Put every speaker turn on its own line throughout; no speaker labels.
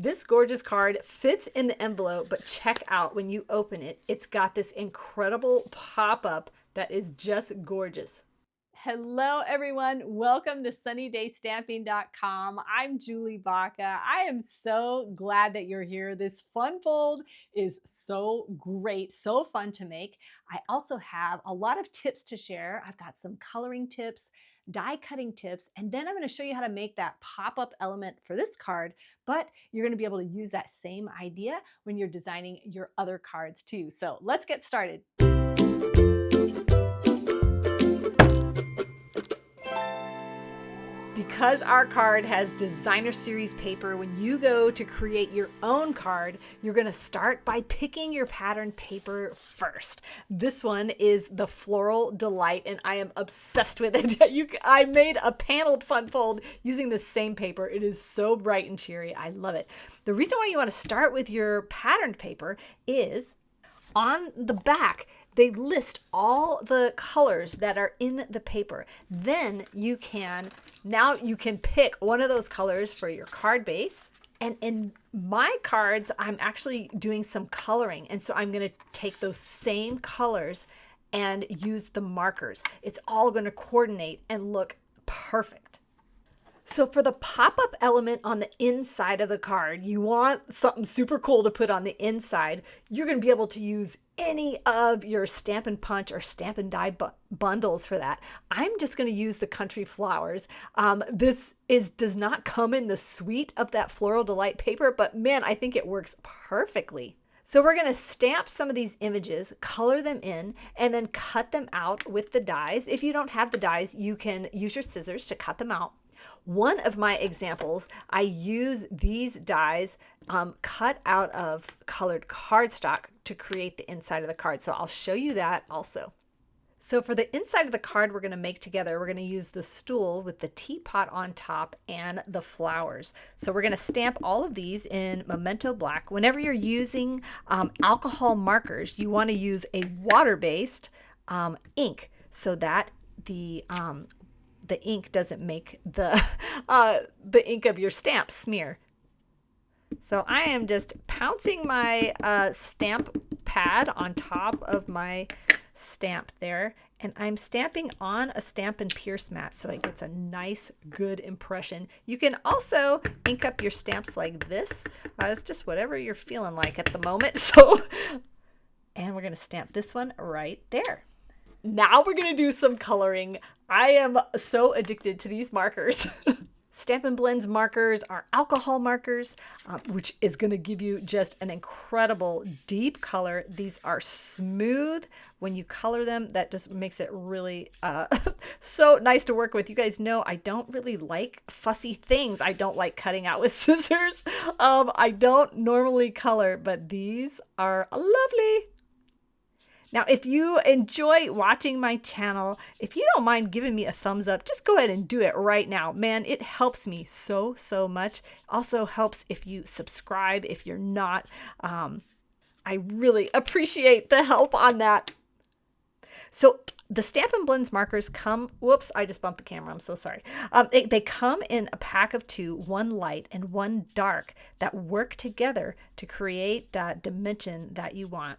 This gorgeous card fits in the envelope, but check out when you open it, it's got this incredible pop-up that is just gorgeous. Hello, everyone. Welcome to sunnydaystamping.com. I'm Julie Baca. I am so glad that you're here. This fun fold is so great, so fun to make. I also have a lot of tips to share. I've got some coloring tips, die cutting tips, and then I'm going to show you how to make that pop-up element for this card, but you're going to be able to use that same idea when you're designing your other cards too. So let's get started. Because our card has designer series paper, when you go to create your own card, you're going to start by picking your pattern paper first. This one is the Floral Delight, and I am obsessed with it. I made a paneled fun fold using the same paper. It is so bright and cheery. I love it. The reason why you want to start with your patterned paper is on the back, they list all the colors that are in the paper. Then you can pick one of those colors for your card base. And in my cards, I'm actually doing some coloring. And so I'm going to take those same colors and use the markers. It's all going to coordinate and look perfect. So for the pop-up element on the inside of the card, you want something super cool to put on the inside. You're going to be able to use any of your Stampin' Punch or Stampin' Die bundles for that. I'm just going to use the Country Flowers. This does not come in the suite of that Floral Delight paper, but man, I think it works perfectly. So we're going to stamp some of these images, color them in, and then cut them out with the dies. If you don't have the dies, you can use your scissors to cut them out. One of my examples, I use these dies cut out of colored cardstock to create the inside of the card. So I'll show you that also. So for the inside of the card we're going to make together, we're going to use the stool with the teapot on top and the flowers. So we're going to stamp all of these in Memento Black. Whenever you're using alcohol markers, you want to use a water-based ink so that the ink doesn't make the ink of your stamp smear. So I am just pouncing my stamp pad on top of my stamp there, and I'm stamping on a Stampin' Pierce mat so it gets a nice, good impression. You can also ink up your stamps like this. It's just whatever you're feeling like at the moment. So, and we're going to stamp this one right there. Now we're going to do some coloring. I am so addicted to these markers. Stampin' Blends markers are alcohol markers, which is going to give you just an incredible deep color. These are smooth when you color them. That just makes it really so nice to work with. You guys know I don't really like fussy things. I don't like cutting out with scissors. I don't normally color, but these are lovely. Now, if you enjoy watching my channel, if you don't mind giving me a thumbs up, just go ahead and do it right now. Man, it helps me so much. Also helps if you subscribe if you're not. I really appreciate the help on that. So the Stampin' Blends markers come, whoops, I just bumped the camera, I'm so sorry. They come in a pack of two, one light and one dark, that work together to create that dimension that you want.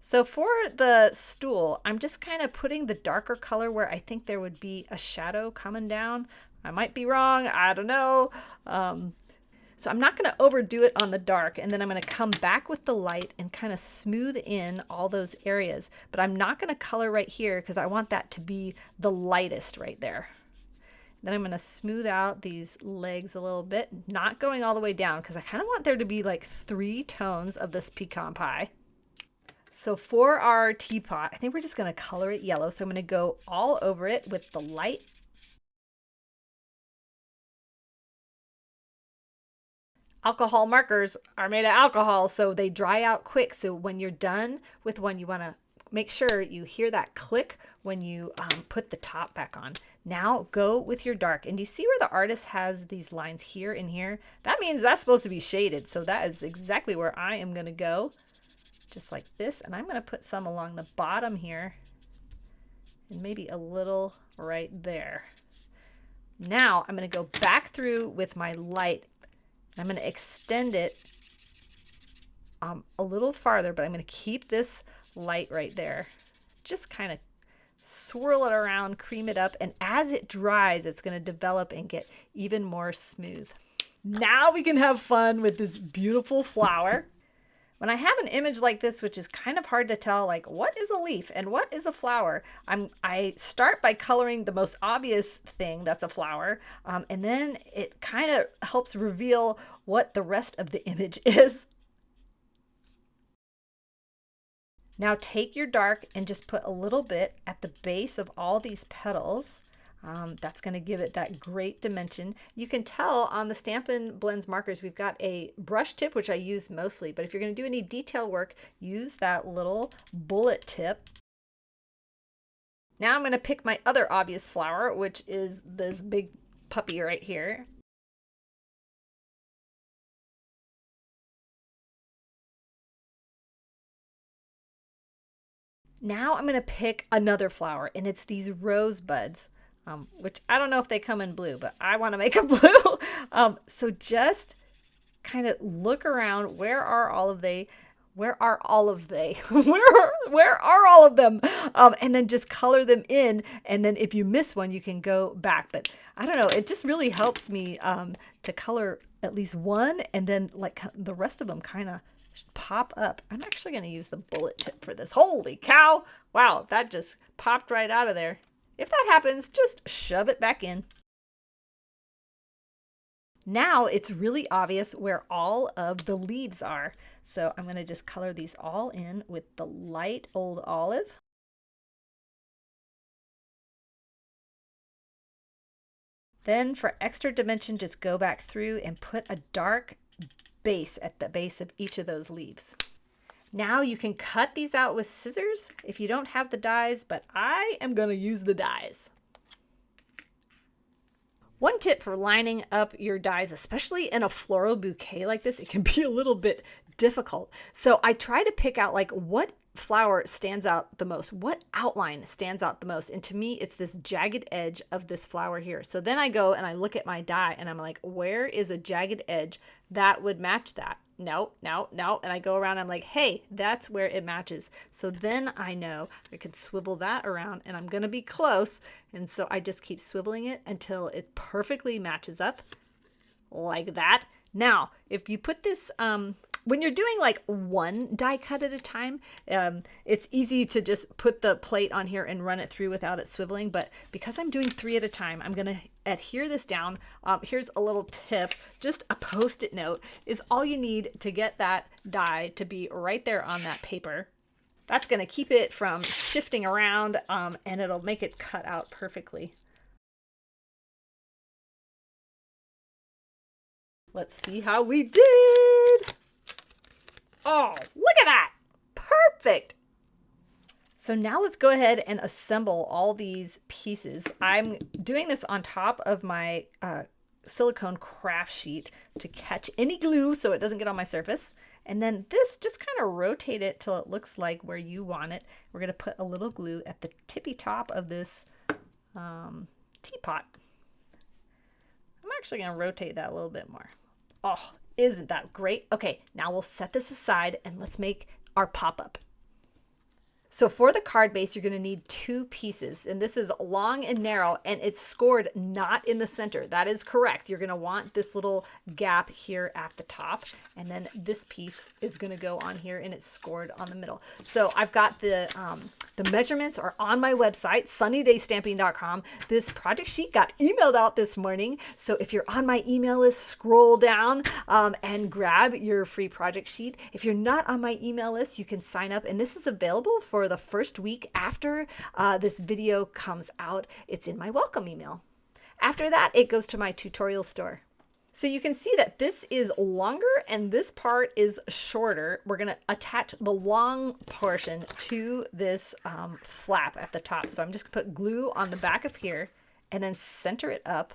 So for the stool, I'm just kind of putting the darker color where I think there would be a shadow coming down. I might be wrong, I don't know. So I'm not going to overdo it on the dark, and then I'm going to come back with the light and kind of smooth in all those areas. But I'm not going to color right here because I want that to be the lightest right there. Then I'm going to smooth out these legs a little bit, not going all the way down because I kind of want there to be like 3 tones of this pecan pie. So for our teapot, I think we're just going to color it yellow. So I'm going to go all over it with the light. Alcohol markers are made of alcohol, so they dry out quick. So when you're done with one, you want to make sure you hear that click when you put the top back on. Now go with your dark. And you see where the artist has these lines here and here? That means that's supposed to be shaded. So that is exactly where I am going to go. Just like this, and I'm going to put some along the bottom here and maybe a little right there. Now I'm going to go back through with my light I'm going to extend it a little farther, but I'm going to keep this light right there. Just kind of swirl it around, cream it up, and as it dries, it's going to develop and get even more smooth. Now we can have fun with this beautiful flower. When I have an image like this, which is kind of hard to tell, like what is a leaf and what is a flower, I start by coloring the most obvious thing that's a flower, and then it kind of helps reveal what the rest of the image is. Now take your dark and just put a little bit at the base of all these petals. That's going to give it that great dimension. You can tell on the Stampin' Blends markers, we've got a brush tip, which I use mostly, but if you're going to do any detail work, use that little bullet tip. Now I'm going to pick my other obvious flower, which is this big puppy right here. Now I'm going to pick another flower, and it's these rosebuds. Which I don't know if they come in blue, but I want to make a blue. So just kind of look around. Where are all of they? Where are all of they? Where are all of them? And then just color them in. And then if you miss one, you can go back. But I don't know. It just really helps me to color at least one, and then like the rest of them kind of pop up. I'm actually going to use the bullet tip for this. Holy cow! Wow, that just popped right out of there. If that happens, just shove it back in. Now it's really obvious where all of the leaves are. So I'm going to just color these all in with the light old olive. Then for extra dimension, just go back through and put a dark base at the base of each of those leaves. Now you can cut these out with scissors if you don't have the dies, but I am going to use the dies. One tip for lining up your dies, especially in a floral bouquet like this, it can be a little bit difficult. So I try to pick out like what flower stands out the most, what outline stands out the most. And to me, it's this jagged edge of this flower here. So then I go and I look at my die and I'm like, where is a jagged edge that would match that? No. And I go around, I'm like, hey, that's where it matches. So then I know I can swivel that around and I'm going to be close. And so I just keep swiveling it until it perfectly matches up like that. Now, if you put this, when you're doing like one die cut at a time, it's easy to just put the plate on here and run it through without it swiveling. But because I'm doing 3 at a time, I'm going to adhere this down. Here's a little tip. Just a Post-it note is all you need to get that die to be right there on that paper. That's going to keep it from shifting around, and it'll make it cut out perfectly. Let's see how we did. Oh, look at that. Perfect. So now let's go ahead and assemble all these pieces. I'm doing this on top of my silicone craft sheet to catch any glue so it doesn't get on my surface. And then this, just kind of rotate it till it looks like where you want it. We're going to put a little glue at the tippy top of this teapot. I'm actually going to rotate that a little bit more. Oh, isn't that great? Okay, now we'll set this aside and let's make our pop-up. So for the card base, you're going to need 2 pieces, and this is long and narrow, and it's scored not in the center. That is correct. You're going to want this little gap here at the top, and then this piece is going to go on here, and it's scored on the middle. So I've got the measurements are on my website, sunnydaystamping.com. This project sheet got emailed out this morning, so if you're on my email list, scroll down and grab your free project sheet. If you're not on my email list, you can sign up, and this is available for the first week after this video comes out. It's in my welcome email. After that, it goes to my tutorial store. So you can see that this is longer and this part is shorter. We're going to attach the long portion to this flap at the top. So I'm just going to put glue on the back of here and then center it up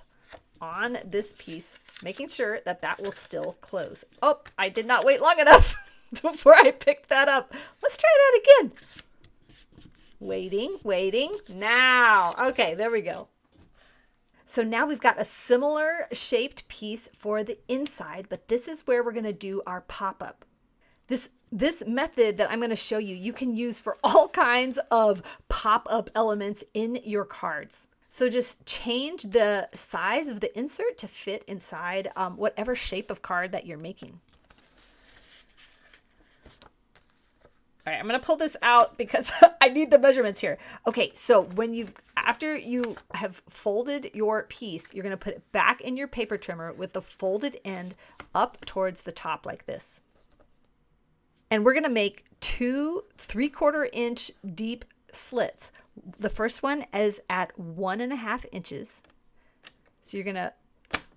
on this piece, making sure that that will still close. Oh, I did not wait long enough before I picked that up. Let's try that again. Waiting. Now. Okay, there we go. So now we've got a similar shaped piece for the inside, but this is where we're going to do our pop-up. This method that I'm going to show you, you can use for all kinds of pop-up elements in your cards. So just change the size of the insert to fit inside whatever shape of card that you're making. All right, I'm going to pull this out because I need the measurements here. Okay, so after you have folded your piece, you're going to put it back in your paper trimmer with the folded end up towards the top like this. And we're going to make 2 3/4 inch deep slits. The first one is at 1.5 inches. So you're going to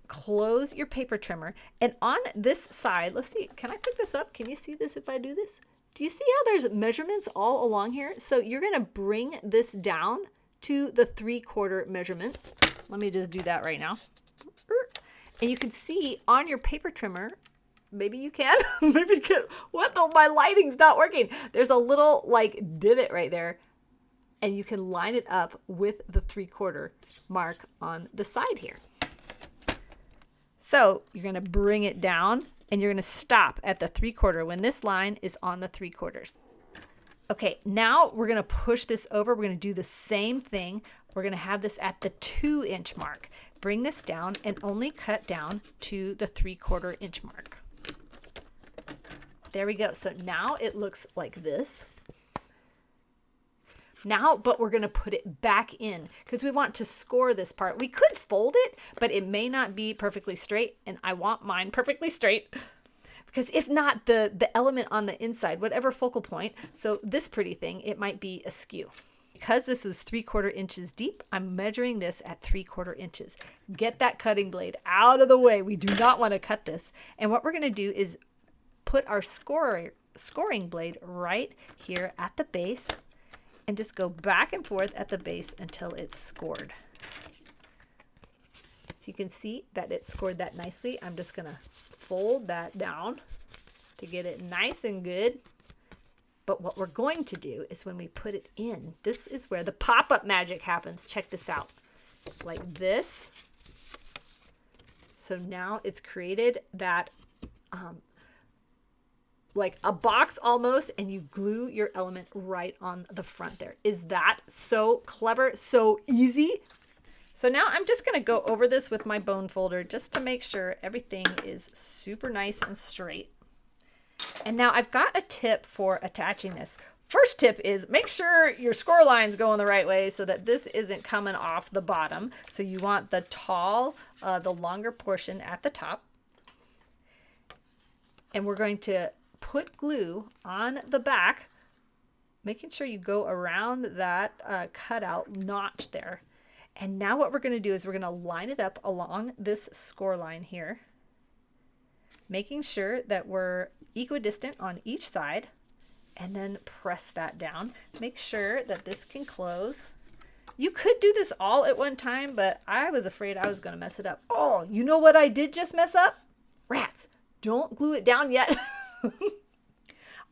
close your paper trimmer. And on this side, let's see, can I pick this up? Can you see this if I do this? Do you see how there's measurements all along here? So you're going to bring this down to the 3/4 measurement. Let me just do that right now. And you can see on your paper trimmer, maybe you can, maybe you can. What the, my lighting's not working. There's a little like divot right there. And you can line it up with the 3/4 mark on the side here. So you're going to bring it down and you're going to stop at the 3/4 when this line is on the 3/4. Okay, now we're going to push this over. We're going to do the same thing. We're going to have this at the 2-inch mark. Bring this down and only cut down to the 3/4 inch mark. There we go. So now it looks like this. Now, but we're going to put it back in because we want to score this part. We could fold it, but it may not be perfectly straight, and I want mine perfectly straight because if not, the element on the inside, whatever focal point, so this pretty thing, it might be askew. Because this was 3/4 inches deep, I'm measuring this at 3/4 inches. Get that cutting blade out of the way. We do not want to cut this. And what we're going to do is put our scoring blade right here at the base and just go back and forth at the base until it's scored. So you can see that it scored that nicely. I'm just gonna fold that down to get it nice and good. But what we're going to do is when we put it in, this is where the pop-up magic happens. Check this out, like this. So now it's created that like a box almost, and you glue your element right on the front there. Is that so clever, so easy? So now I'm just gonna go over this with my bone folder just to make sure everything is super nice and straight. And now I've got a tip for attaching this. First tip is make sure your score line's going the right way so that this isn't coming off the bottom. So you want the tall, the longer portion at the top. And we're going to put glue on the back, making sure you go around that cutout notch there. And now what we're going to do is we're going to line it up along this score line here, making sure that we're equidistant on each side, and then press that down. Make sure that this can close. You could do this all at one time, but I was afraid I was going to mess it up. Oh, you know what I did just mess up? Rats, don't glue it down yet.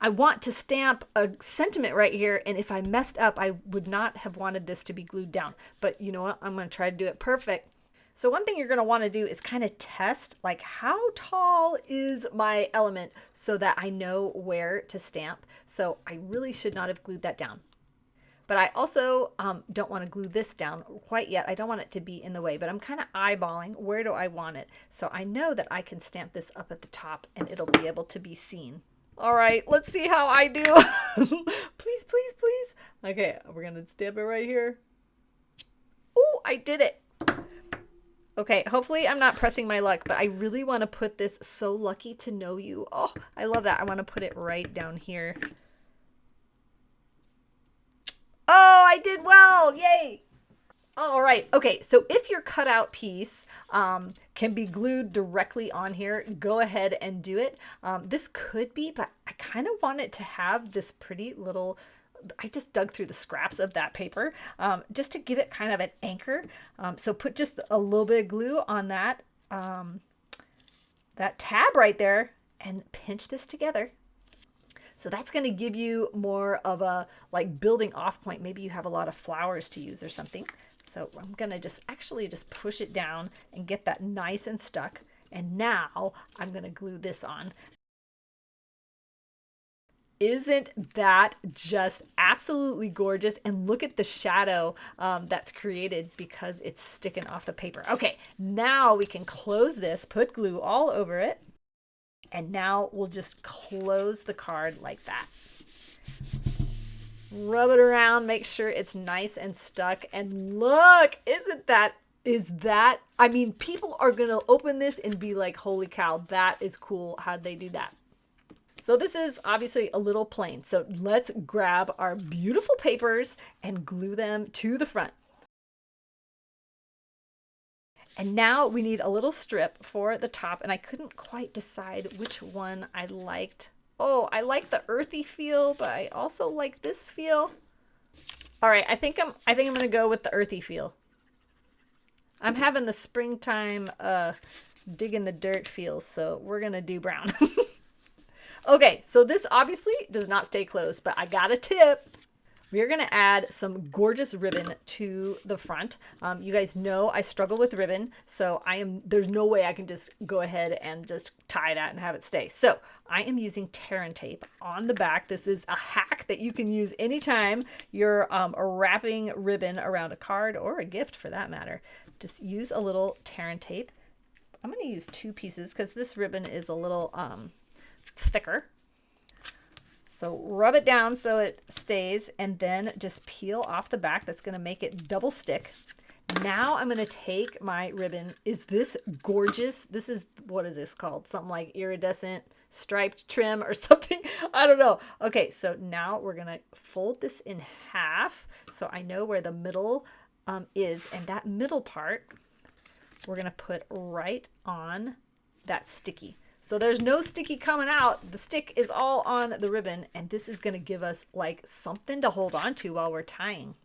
I want to stamp a sentiment right here, and if I messed up, I would not have wanted this to be glued down. But you know what? I'm going to try to do it perfect. So one thing you're going to want to do is kind of test, like, how tall is my element so that I know where to stamp. So I really should not have glued that down. But I also don't want to glue this down quite yet. I don't want it to be in the way, but I'm kind of eyeballing where do I want it. So I know that I can stamp this up at the top and it'll be able to be seen. All right, let's see how I do. Please, please, please. Okay, we're going to stamp it right here. Oh, I did it. Okay, hopefully I'm not pressing my luck, but I really want to put this so lucky to know you. Oh, I love that. I want to put it right down here. Oh, I did well. Yay. All right. Okay, so if your cutout piece can be glued directly on here, go ahead and do it. This could be, but I kind of want it to have this pretty little, I just dug through the scraps of that paper just to give it kind of an anchor. So put just a little bit of glue on that, that tab right there and pinch this together. So that's going to give you more of a like building off point. Maybe you have a lot of flowers to use or something. So I'm gonna just push it down and get that nice and stuck. And now I'm gonna glue this on. Isn't that just absolutely gorgeous? And look at the shadow that's created because it's sticking off the paper. Okay, now we can close this, put glue all over it. And now we'll just close the card like that. Rub it around, make sure it's nice and stuck. And look, I mean, people are gonna open this and be like, holy cow, that is cool. How'd they do that? So this is obviously a little plain. So let's grab our beautiful papers and glue them to the front. And now we need a little strip for the top, and I couldn't quite decide which one I liked. Oh, I like the earthy feel, but I also like this feel. All right, I think I'm gonna go with the earthy feel. I'm having the springtime dig in the dirt feel, so we're gonna do brown. Okay, so this obviously does not stay closed, but I got a tip. We're gonna add some gorgeous ribbon to the front. You guys know I struggle with ribbon, so there's no way I can just go ahead and just tie that and have it stay. So I am using tear and tape on the back. This is a hack that you can use anytime you're wrapping ribbon around a card or a gift for that matter. Just use a little tear and tape. I'm gonna use 2 pieces because this ribbon is a little thicker. So rub it down so it stays, and then just peel off the back. That's going to make it double stick. Now I'm going to take my ribbon. Is this gorgeous? This is, what is this called? Something like iridescent striped trim or something. I don't know. Okay, so now we're going to fold this in half so I know where the middle is, and that middle part we're going to put right on that sticky. So there's no sticky coming out. The stick is all on the ribbon, and this is going to give us like something to hold on to while we're tying.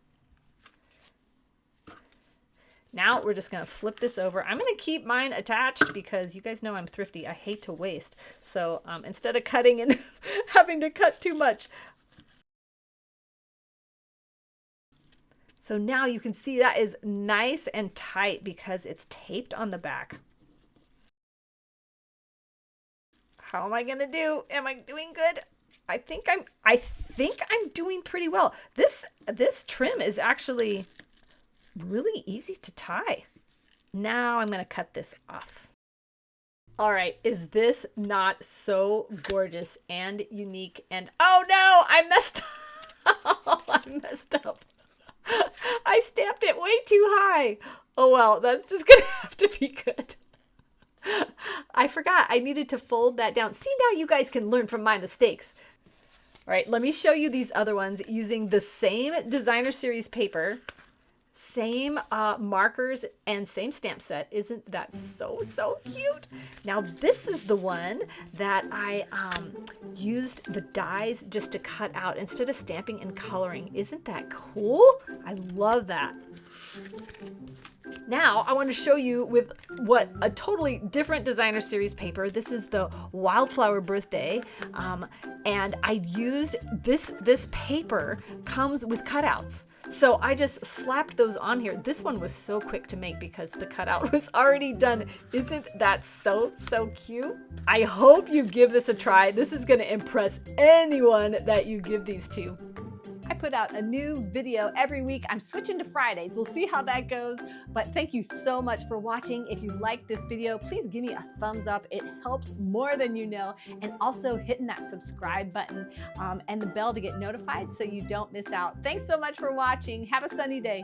Now we're just going to flip this over. I'm going to keep mine attached because you guys know I'm thrifty. I hate to waste. So instead of cutting and having to cut too much. So now you can see that is nice and tight because it's taped on the back. How am I gonna do? Am I doing good? I think I'm doing pretty well. This trim is actually really easy to tie. Now I'm gonna cut this off. All right, is this not so gorgeous and unique? And oh no, I messed up. I messed up. I stamped it way too high. Oh well, that's just gonna have to be good. I forgot I needed to fold that down. See, now you guys can learn from my mistakes. All right, let me show you these other ones using the same designer series paper, same markers, and same stamp set. Isn't that so cute? Now this is the one that I used the dies just to cut out instead of stamping and coloring. Isn't that cool? I love that. Now I want to show you with a totally different designer series paper. This is the Wildflower Birthday, and I used this paper comes with cutouts. So I just slapped those on here. This one was so quick to make because the cutout was already done. Isn't that so cute? I hope you give this a try. This is going to impress anyone that you give these to. I put out a new video every week. I'm switching to Fridays. We'll see how that goes. But thank you so much for watching. If you like this video, please give me a thumbs up. It helps more than you know. And also hitting that subscribe button and the bell to get notified so you don't miss out. Thanks so much for watching. Have a sunny day.